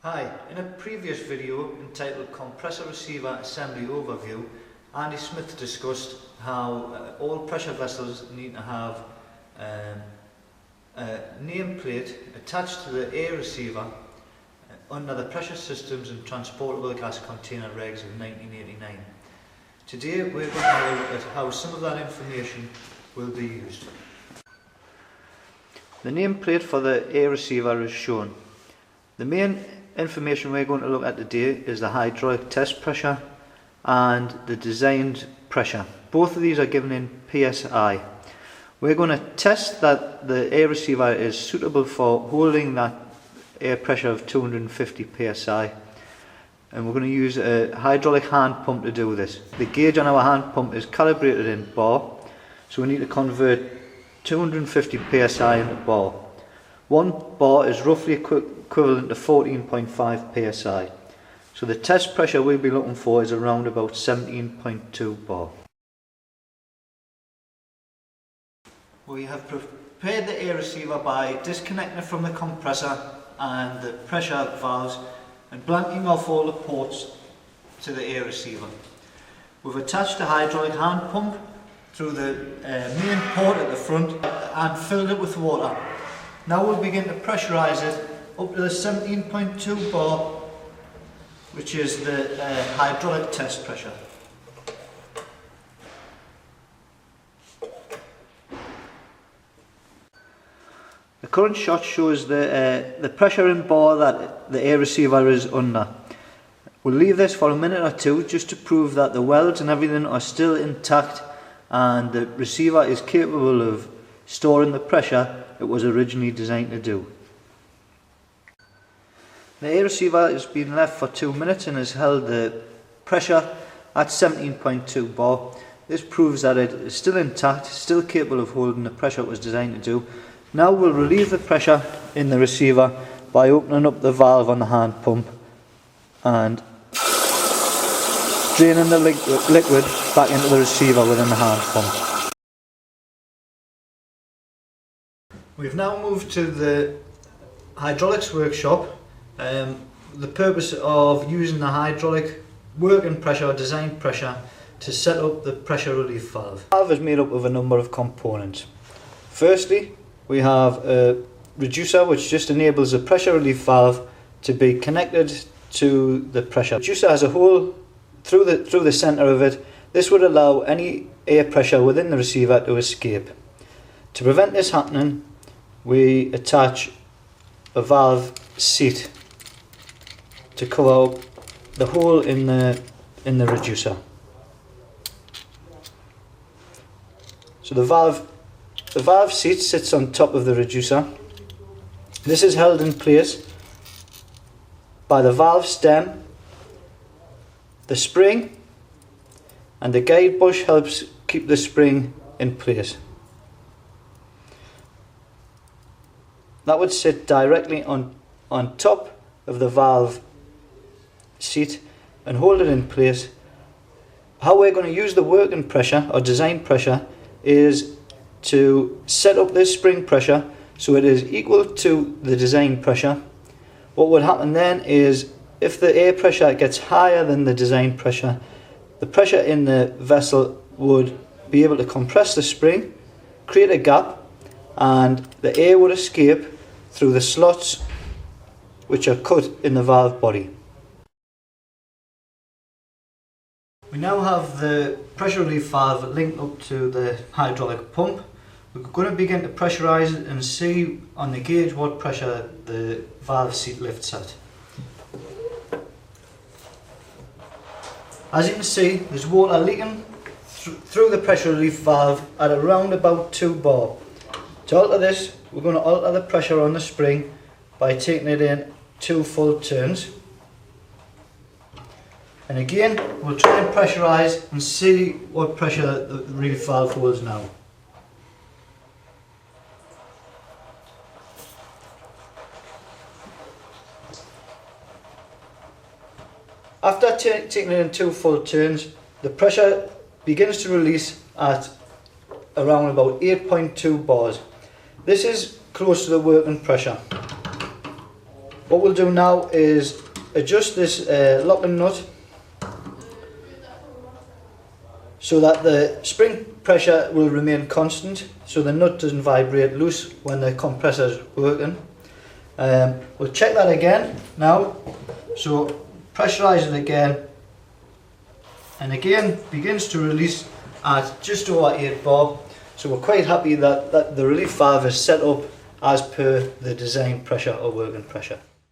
Hi, in a previous video entitled Compressor Receiver Assembly Overview, Andy Smith discussed how all pressure vessels need to have a nameplate attached to the air receiver under the Pressure Systems and Transportable Gas Container Regs of 1989. Today we're going to look at how some of that information will be used. The nameplate for the air receiver is shown. The main information we're going to look at today is the hydraulic test pressure and the designed pressure. Both of these are given in PSI. We're going to test that the air receiver is suitable for holding that air pressure of 250 PSI, and we're going to use a hydraulic hand pump to do this. The gauge on our hand pump is calibrated in bar, so we need to convert 250 PSI into bar. 1 bar is roughly equivalent to 14.5 PSI. So the test pressure we'll be looking for is around about 17.2 bar. We have prepared the air receiver by disconnecting it from the compressor and the pressure valves and blanking off all the ports to the air receiver. We've attached a hydraulic hand pump through the main port at the front and filled it with water. Now we'll begin to pressurise it up to the 17.2 bar, which is the hydraulic test pressure. The current shot shows the pressure in bar that the air receiver is under. We'll leave this for a minute or two just to prove that the welds and everything are still intact and the receiver is capable of storing the pressure it was originally designed to do. The air receiver has been left for 2 minutes and has held the pressure at 17.2 bar. This proves that it is still intact, still capable of holding the pressure it was designed to do. Now we'll relieve the pressure in the receiver by opening up the valve on the hand pump and draining the liquid back into the receiver within the hand pump. We've now moved to the hydraulics workshop. The purpose of using the hydraulic working pressure or design pressure to set up the pressure relief valve. The valve is made up of a number of components. Firstly, we have a reducer which just enables the pressure relief valve to be connected to the pressure. The reducer has a hole through the centre of it. This would allow any air pressure within the receiver to escape. To prevent this happening, we attach a valve seat to cover the hole in the reducer. So the valve seat sits on top of the reducer. This is held in place by the valve stem, the spring, and the guide bush helps keep the spring in place. That would sit directly on top of the valve seat and hold it in place. How we're going to use the working pressure or design pressure is to set up this spring pressure so it is equal to the design pressure. What would happen then is if the air pressure gets higher than the design pressure, the pressure in the vessel would be able to compress the spring, create a gap, and the air would escape through the slots which are cut in the valve body. We now have the pressure relief valve linked up to the hydraulic pump. We're going to begin to pressurise it and see on the gauge what pressure the valve seat lifts at. As you can see, there's water leaking through the pressure relief valve at around about 2 bar. To alter this, we're going to alter the pressure on the spring by taking it in 2 full turns. And again, we'll try and pressurise and see what pressure the relief valve holds now. After taking it in 2 full turns, the pressure begins to release at around about 8.2 bars. This is close to the working pressure. What we'll do now is adjust this locking nut so that the spring pressure will remain constant, so the nut doesn't vibrate loose when the compressor is working. We'll check that again now, so pressurise it again, and again begins to release at just over 8 bar. So we're quite happy that the relief valve is set up as per the design pressure or working pressure.